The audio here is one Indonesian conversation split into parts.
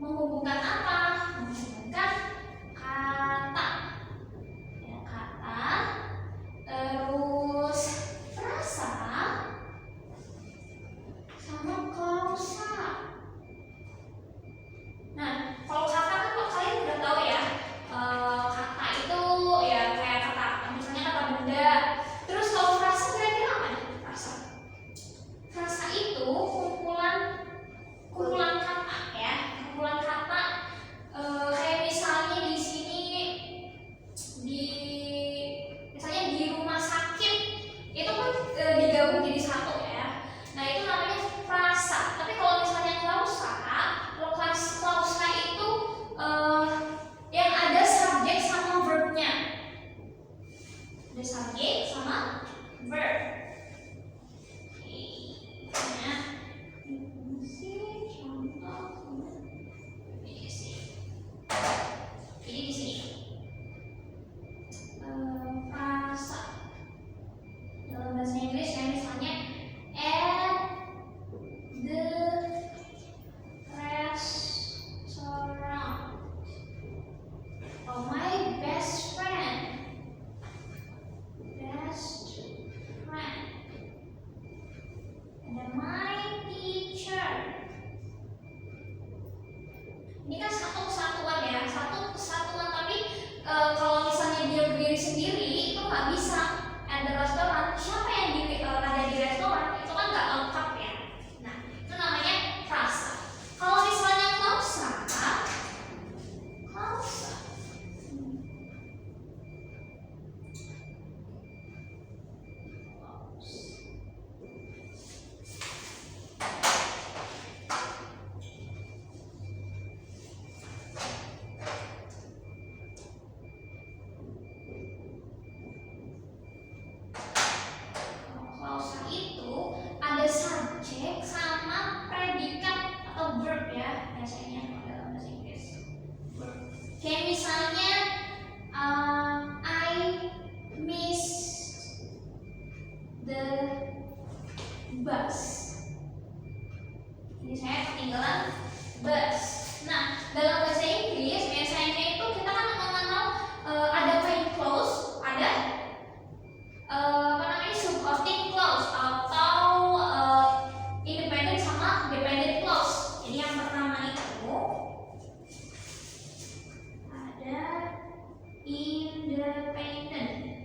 menghubungkan apa? Menghubungkan kata. Ya, kata. Terus frasa sama klausa. Nah, kalau kata kan kalau kalian udah tahu ya, kata itu ya kayak kata, misalnya kata benda. Terus kalau frasa kira-kira apa nih? Frasa itu kumpulan kata ya, kumpulan kata. Kayak misalnya di sini misalnya di rumah sakit itu kan digabung jadi satu ya. Nah itu namanya frasa. Tapi kalau misalnya klausa itu yang ada subjek sama verbnya. Ada subjek sama verb. Nah, ini contoh ini sih. Jadi di sini frasa dalam bahasa Inggris ya, misalnya at the restaurant. Oh, my best friend. Ada my teacher. Ini kan satu kesatuan ya, satu kesatuan. Tapi kalau misalnya dia berdiri sendiri itu nggak bisa. At the restaurant, siapa yang ada di restoran itu kan nggak lengkap ya. Nah itu namanya frasa. Kalau misalnya klausa itu ada subjek sama predikat atau verb ya biasanya kalau dalam bahasa Inggris. Kayak misalnya I miss the bus. Ini saya ketinggalan bus. Nah dalam bahasa Inggris biasanya itu kita kan mengenal ada plain clause, ada supporting clause atau independent sama dependent clause. Jadi yang pertama itu ada independent.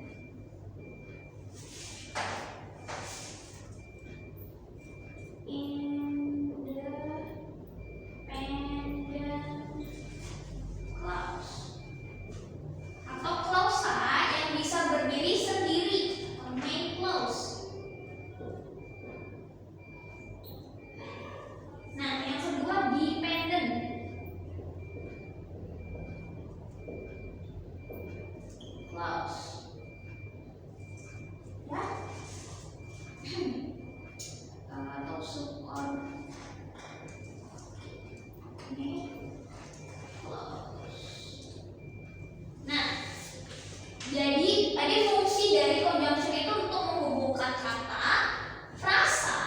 Clause atau klausa yang bisa berdiri sendiri, main clause. Nah yang kedua dependent. Clause ya atau support. Nah, jadi tadi fungsi dari conjunction itu untuk menghubungkan kata, frasa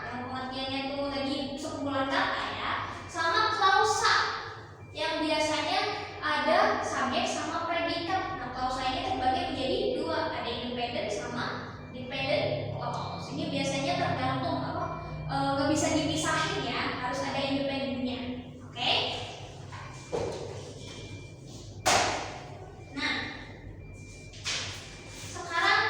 yang pengertiannya itu tadi sekumpulan kata ya, sama klausa yang biasanya ada subjek sama predikat. Nah, klausa ini terbagi menjadi dua, ada independent sama dependent clause. Ini biasanya tergantung nggak bisa dipisahin ya, harus ada independentnya. Oke? Nah, sekarang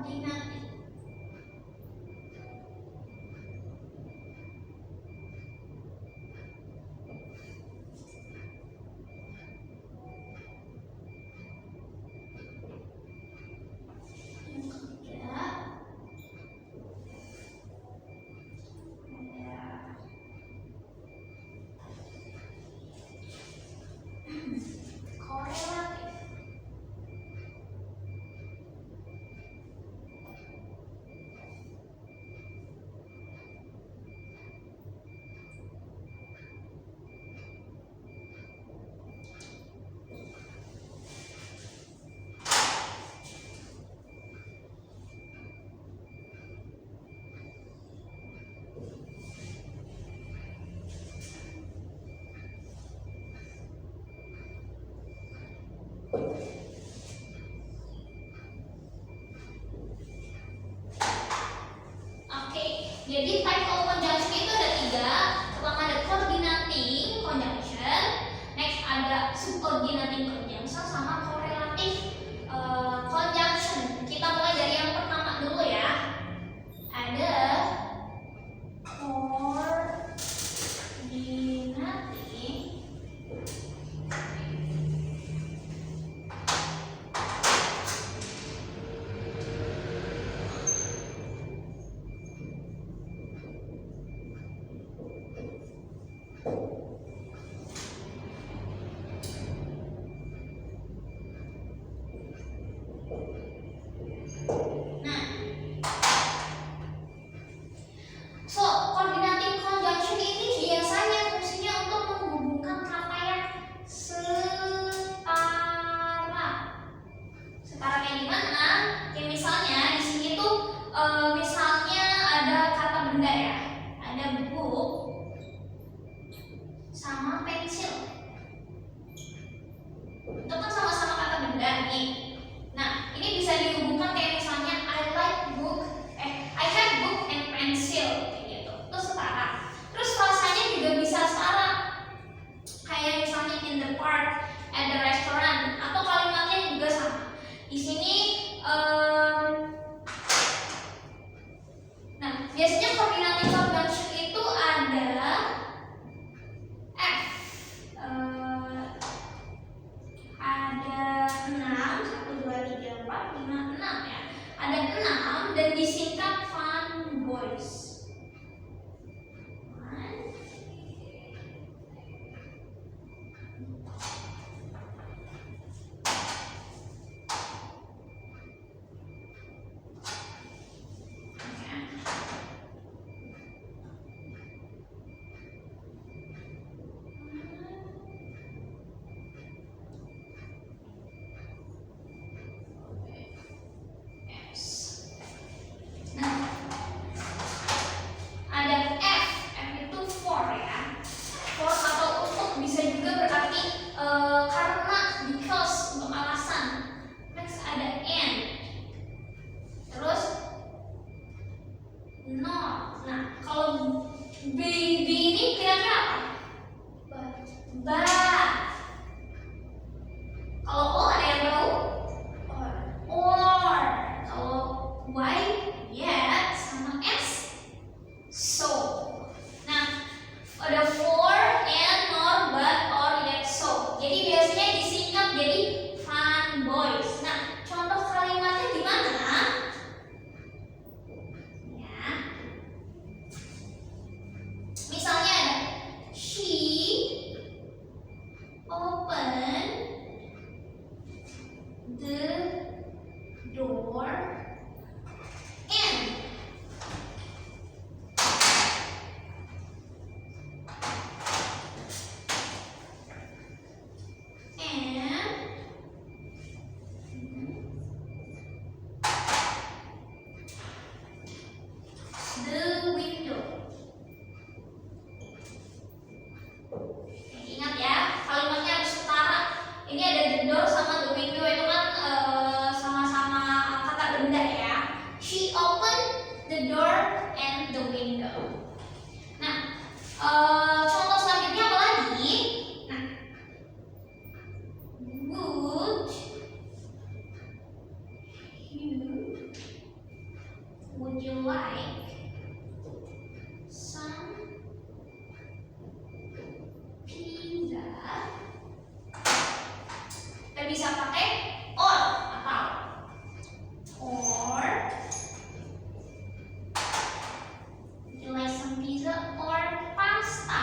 koordinatif. Yang ketiga korelatif. Oke, jadi type of conjunction itu ada tiga. Pertama ada coordinating conjunction, next ada subordinating conjunction, sama correlative conjunction. Kita mulai dari yang pertama dulu ya. Ada coordinating. Coordinating conjunction ini biasanya fungsinya untuk menghubungkan kata yang setara. Setaranya di mana? Kayak misalnya di sini tuh misalnya ada kata benda ya, ada book sama pensil. Itu kan sama-sama kata benda nih. Nah, ini bisa dihubungkan kayak misalnya I have book and pencil kayak gitu. Itu setara. Terus frasanya juga bisa setara. Kayak misalnya in the park, at the restaurant, atau kalimatnya juga sama. Di sini nah, biasanya coordinating conjunction itu ada F. Ada 6, 1, 2, 3, 4, 5, 6 ya. Ada 6 dan disingkat fun boys. Nah, ada F itu for ya. For atau untuk bisa juga berarti karena, because, untuk alasan. Next ada N. Terus not. Nah, kalau baby ini kira-kira apa? Ba. Kalau O ada yang tahu? Or. Kalau Y, yet, sama S, so. Nah, ada for, and, nor, but, or, yet, so. Jadi biasanya disingkat jadi fun boys. Nah, contoh kalimatnya gimana? Ya. Misalnya ada she open the door and the window. Ingat ya, kalimatnya harus setara. Ini ada the door sama the window, itu kan sama-sama kata benda Would you like some pizza? Kita bisa pakai or atau. Or would you like some pizza or pasta?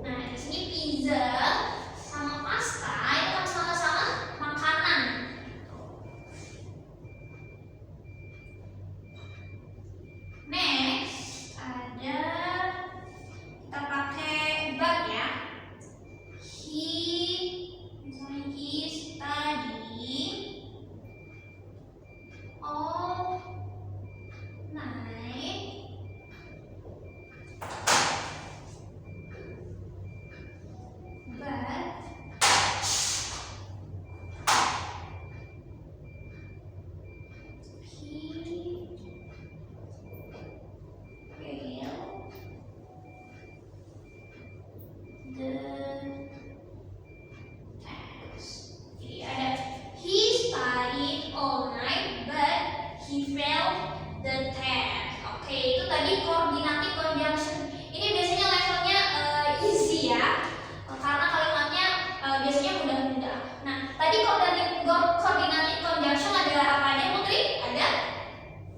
Nah, di sini pizza sama pasta itu kan sama-sama makanan. Next ada kita pakai but ya. Misalnya he study all night. But he failed the test. Oke, itu tadi coordinating conjunction. Ini biasanya levelnya easy ya, karena kalimatnya biasanya mudah-mudah. Nah, tadi coordinating conjunction ada apa aja, Putri? Ada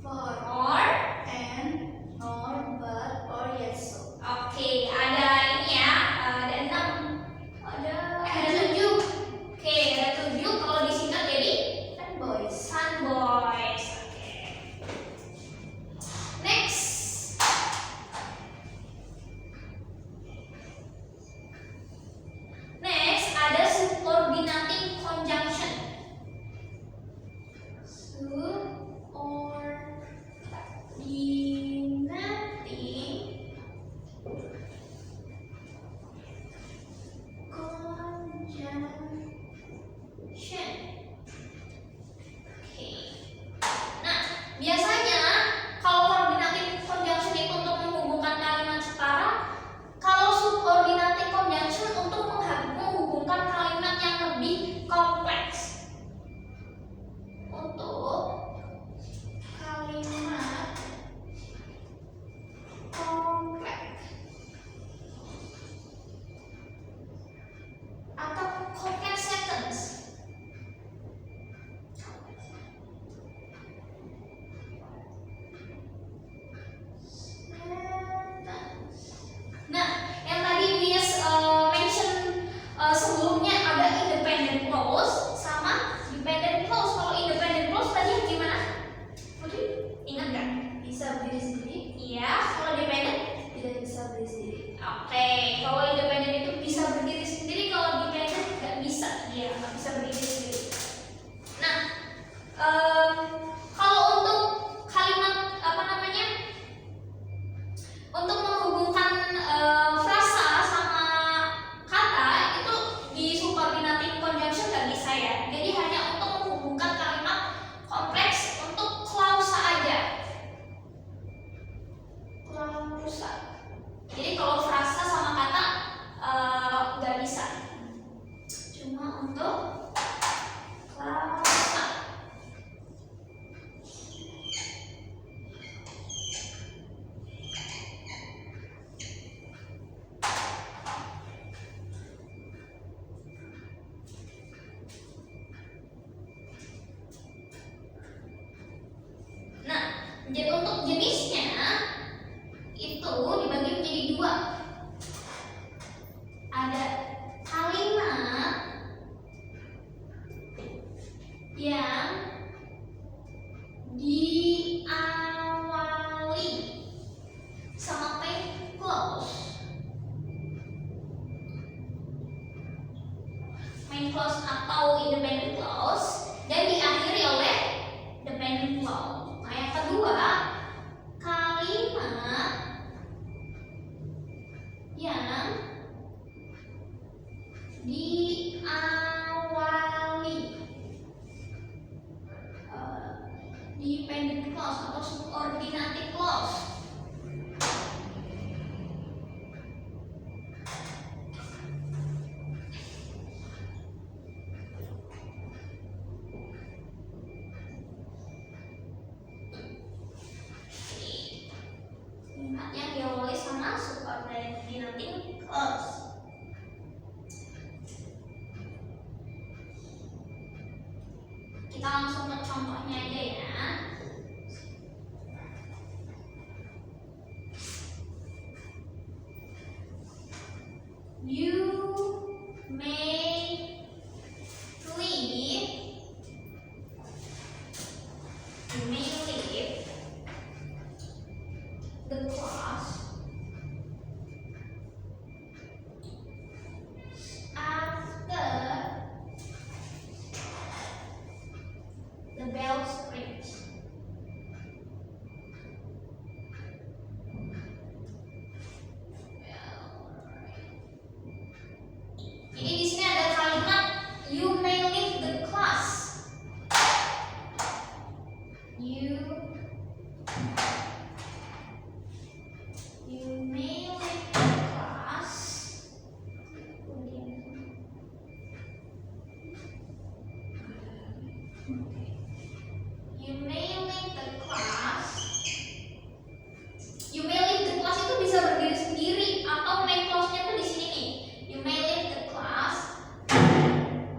for, or, and, or, but, or, yes. Oke, ada ini ya, ada 6. Ada 7. Oke, ada 7. Kalau disingkat jadi sunboys. Sunboys. Next ada subordinating conjunction. Biasanya kalau coordinating conjunction itu untuk menghubungkan kalimat setara, kalau subordinating conjunction untuk menghubungkan kalimat yang lebih kompleks. Untuk kalimat kompleks atau complex sentence. Nah, yang tadi Miss mention sebelumnya ada independent clause sama dependent clause. Kalau independent clause tadi gimana? Putri, ingat nggak? Bisa berdiri sendiri. Iya. Kalau dependent tidak bisa berdiri sendiri. Oke. Kalau independent itu bisa berdiri sendiri. Kalau dependent nggak bisa. Dia nggak bisa berdiri sendiri. Nah, kalau untuk kalimat untuk menghubungkan frasa sama kata itu di subordinating conjunction nggak bisa ya. Jadi hanya untuk menghubungkan kalimat kompleks untuk klausa aja. Klausa. Jadi kalau frasa sama kata nggak bisa. Cuma untuk klausa. Jadi untuk jenisnya itu dibagi menjadi 2. Ada kalimat yang diawali sama main clause. Main clause atau independent clause dan diakhiri oleh dependent clause. Yang kedua, kalimat yang diawali dependent clause atau subordinating clause. Kita langsung ke contohnya aja ya. You may leave the class after the bell rings. Jadi di sini ada kalimat you may leave the class. You may leave the class. You may leave the class. You may leave the class itu bisa berdiri sendiri atau main clause-nya tuh di sini nih. You may leave the class.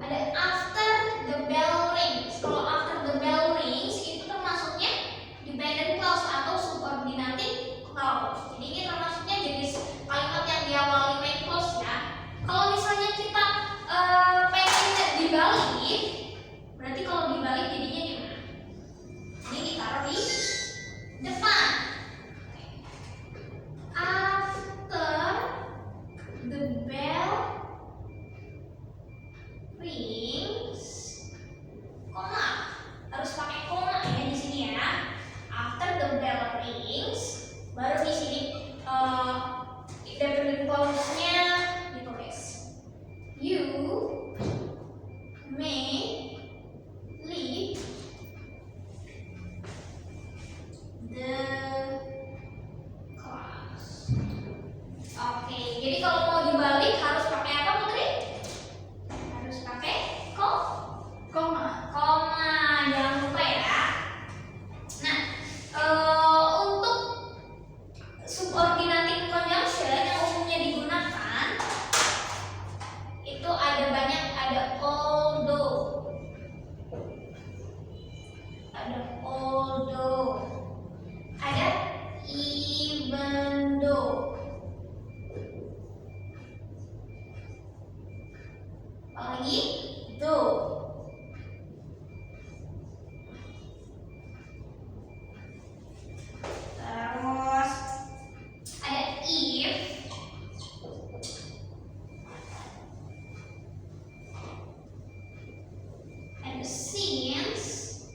Ada after the bell rings. Kalau after the bell rings itu termasuknya dependent clause atau subordinating clause. Jadi ini termasuknya jenis kalimat yang diawali main clause ya. Kalau misalnya kita pengen dibalik, berarti kalau dibalik jadinya gimana? Ini ditaruh di depan. After the bell rings, koma, harus pakai koma ya di sini ya. After the bell rings, baru di sini dependent clause-nya ditulis. You may leave the class. Oke, jadi kalau mau dibalik harus pakai apa, Putri? Harus pakai koma. Koma, jangan lupa ya. Nah, untuk subordinating conjunction yang umumnya digunakan itu ada banyak, ada although, ada even though, apalagi though. Terus ada if, ada since,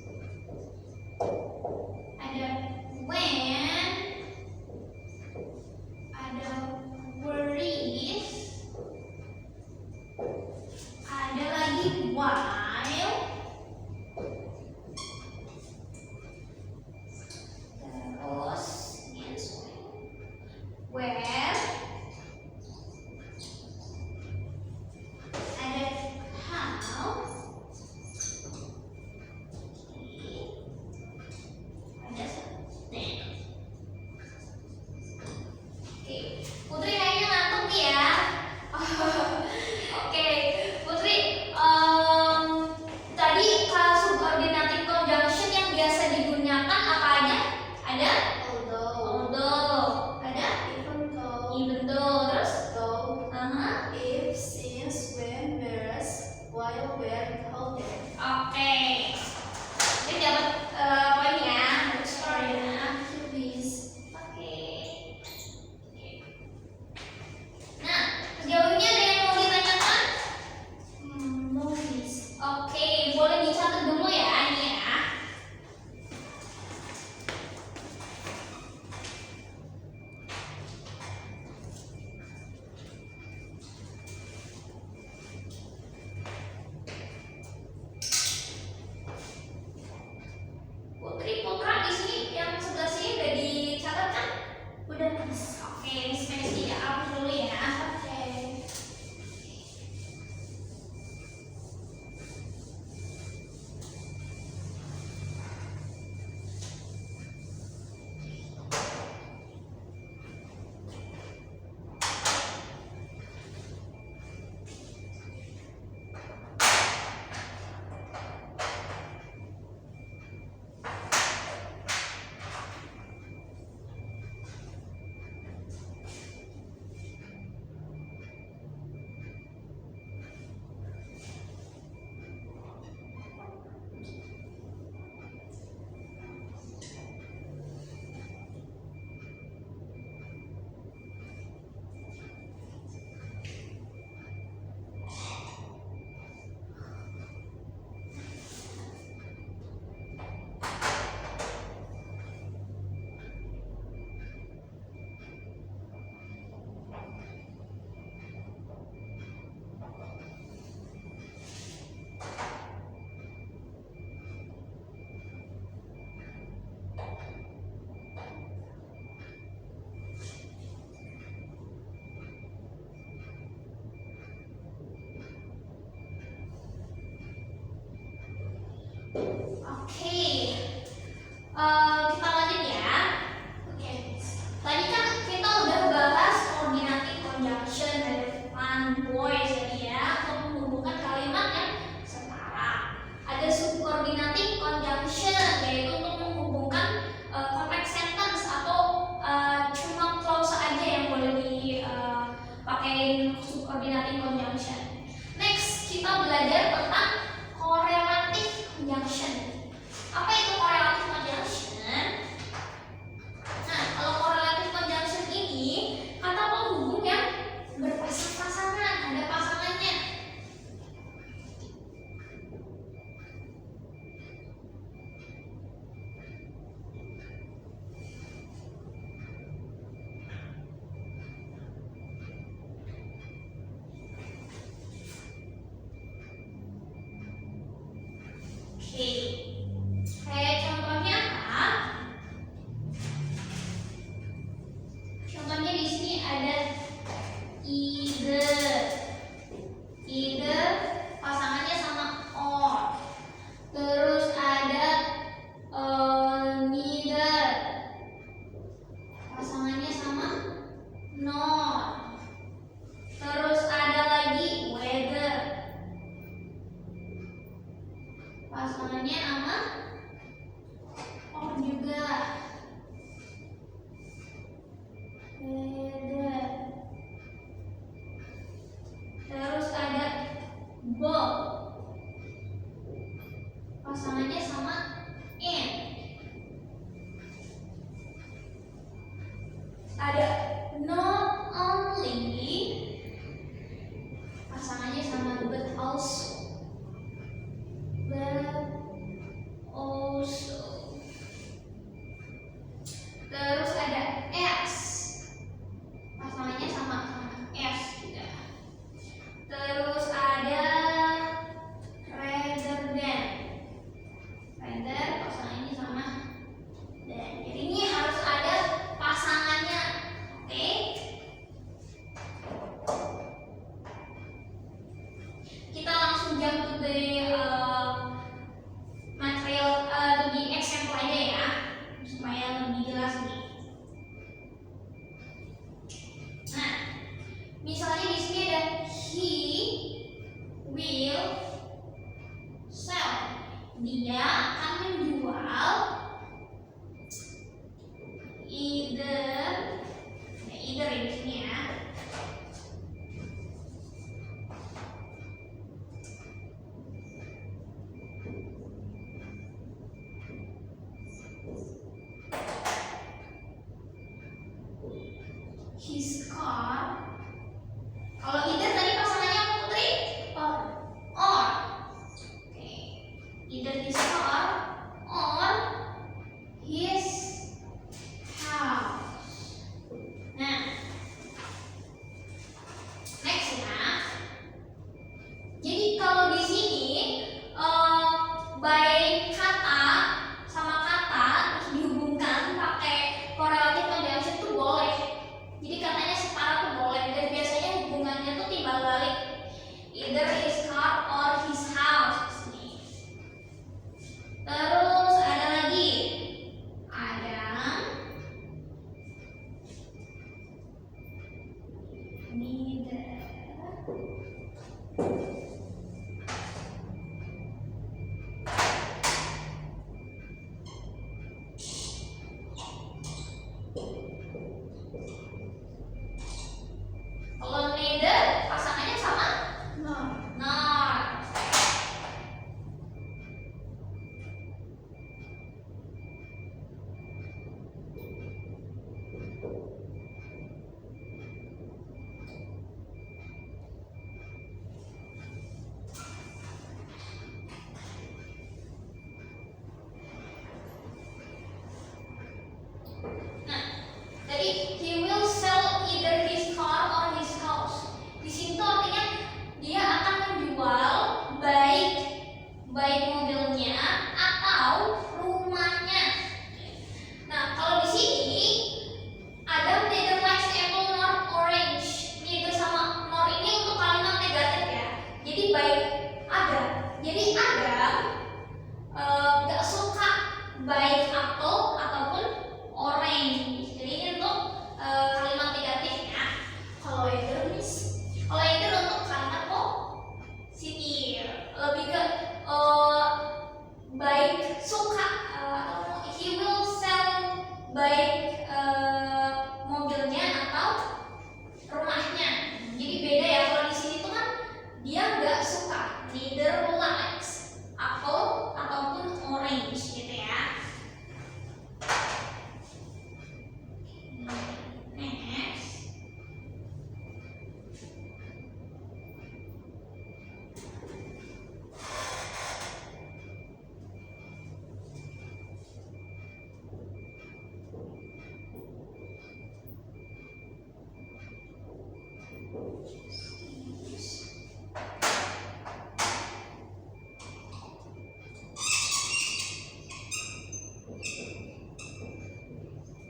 Kita lanjut ya. Oke. Tadi kan kita udah bahas coordinating conjunction dari depan boys tadi ya, untuk menghubungkan kalimat yang setara. Ada subordinating conjunction, yaitu untuk menghubungkan complex sentence atau cuma clause aja yang boleh dipakai subordinating conjunction. Next, kita belajar tentang correlative conjunction. Apa itu correlative conjunction? Nah, kalau correlative conjunction ini kata penghubung yang berpasang-pasangan, ada pasangannya. Oke. Kayak contohnya apa? Contohnya di sini ada either pasangannya sama or. Terus ada neither pasangannya sama not. Terus ada lagi whether pasangannya sama or juga. Whether. Terus ada both pasangannya sama and. Ada not only pasangannya sama but also. But also. Terus ada as pasangannya sama as juga. Terus ada rather than pasangannya sama dan. Jadi ini harus ada pasangannya. Oke. Kita langsung jump to the material, to the example aja ya, supaya lebih jelas nih. Nah, misalnya di sini ada he will sell. Dia akan menjual either di sini ya. His car. Kalau either tadi pasangannya apa Putri? Or. Oke. Either his car or his house. Nah, next ya. Jadi kalau di sini by kata sama kata terus dihubungkan pakai correlative conjunction itu boleh. Jadi katanya setara tuh boleh, dan biasanya hubungannya tuh timbal balik, either his car or his house. Terus ada lagi, ada neither. Kalau neither pasangannya sama not. Nah, jadi he will sell either his car or his house. Di sini tuh artinya dia akan menjual baik mobilnya atau rumahnya. Nah, kalau di sini ada neither likes apple nor orange. Neither sama nor ini untuk kalimat negatif ya. Jadi baik ada. Jadi ada nggak suka baik apel suka atau he will sell baik mobilnya atau rumahnya. Jadi beda ya, kalau di sini tuh kan dia nggak suka, neither likes apple ataupun orange gitu ya. Next.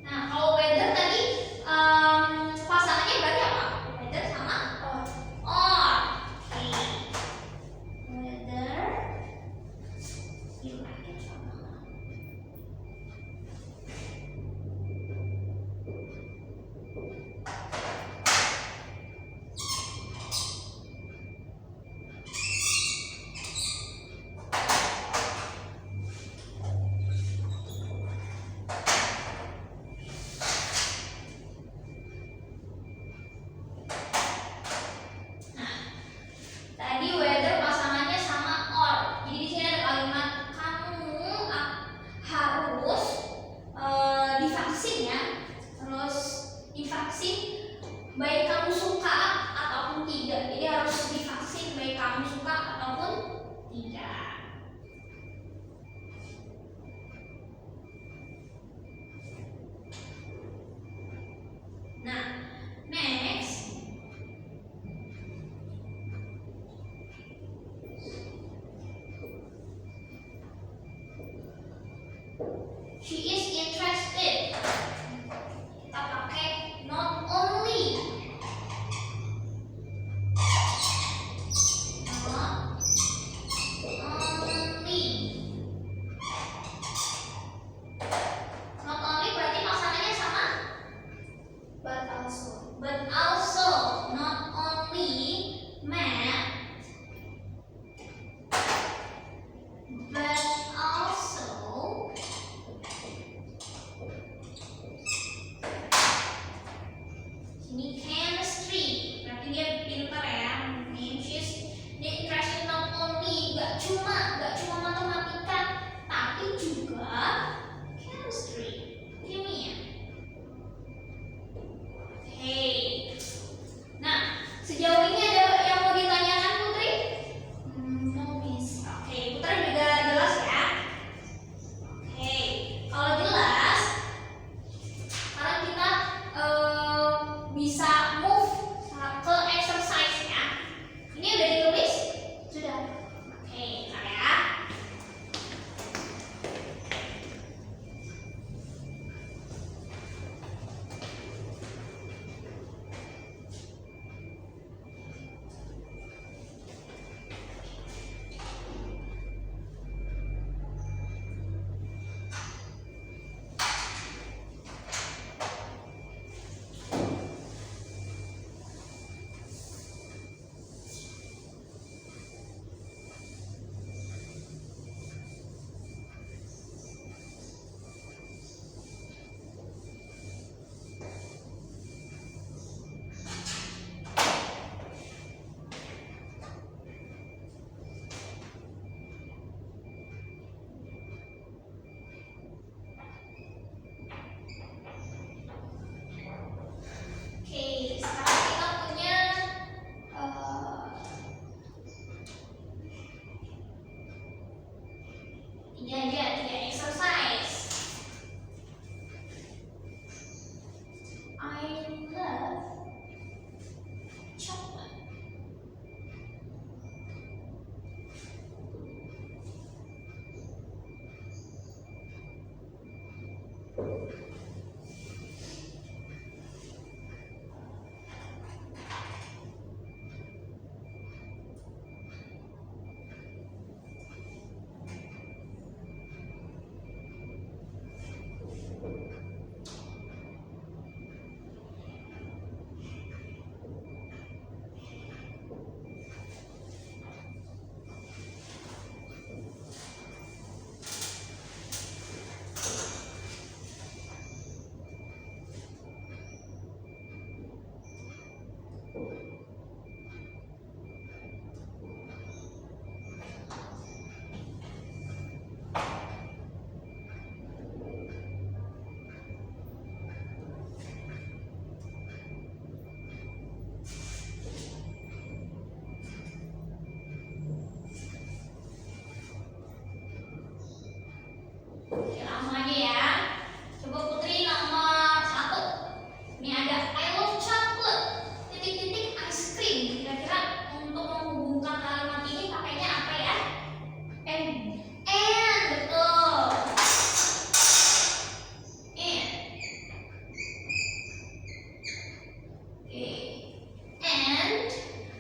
Nah, kalau weather tadi pasangannya berarti apa? Weather sama or. Oke. Weather dipakai sama. Tadi weather pasangannya sama or. Jadi di sini ada kalimat kamu harus divaksin ya. Terus divaksin baik kamu suka ataupun tidak. Jadi harus divaksin baik kamu suka ataupun tidak. Nah, next. She is interested. Kita pakai not only. Not only. Not only berarti pasangannya sama. But also. But also. Not only math. But also Langsung aja ya. Coba Putri nomor 1. Ini ada I love chocolate titik-titik ice cream. Kira-kira untuk menghubungkan kalimat ini pakainya apa ya? And betul. And. Oke. And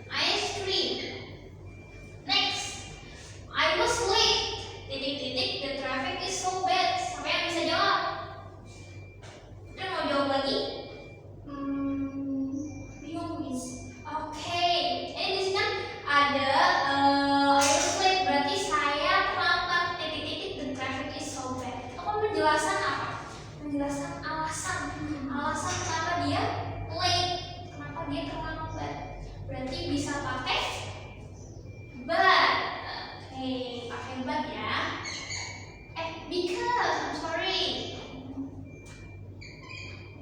ice cream. Next. I was late. Titik-titik the traffic is so bad. Siapa yang bisa jawab? Kita mau jawab lagi? Bingung Miss. Oke. Di sini kan ada I was late, berarti saya terlambat. Titik-titik the traffic is so bad. Itu kan penjelasan apa? Penjelasan alasan. Alasan kenapa dia late, kenapa dia terlambat. Berarti bisa pakai but. Oke, pakai but ya. Because I'm sorry.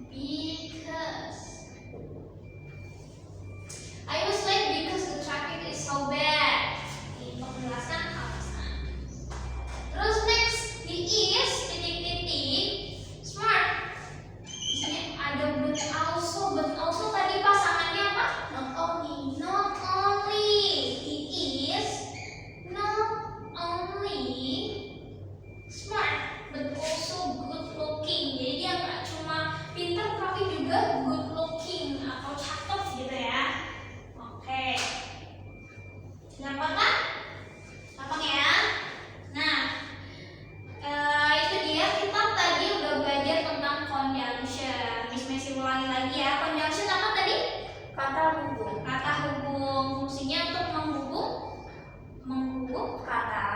Because I was late because the traffic is so bad. Ini penjelasan alasan. Terus next, he is titik-titik smart. Di sini ada but also. But also tadi pasangannya apa? Not only. Not only. He is not only smart, but also good looking. Jadi dia nggak cuma pintar tapi juga good looking atau cakep gitu ya. Oke. Gampang kan? Gampang ya. Nah, itu dia kita tadi udah belajar tentang conjunction. Miss Messi ulangi lagi ya. Conjunction apa tadi? Kata hubung. Kata hubung. Fungsinya untuk menghubung Kata.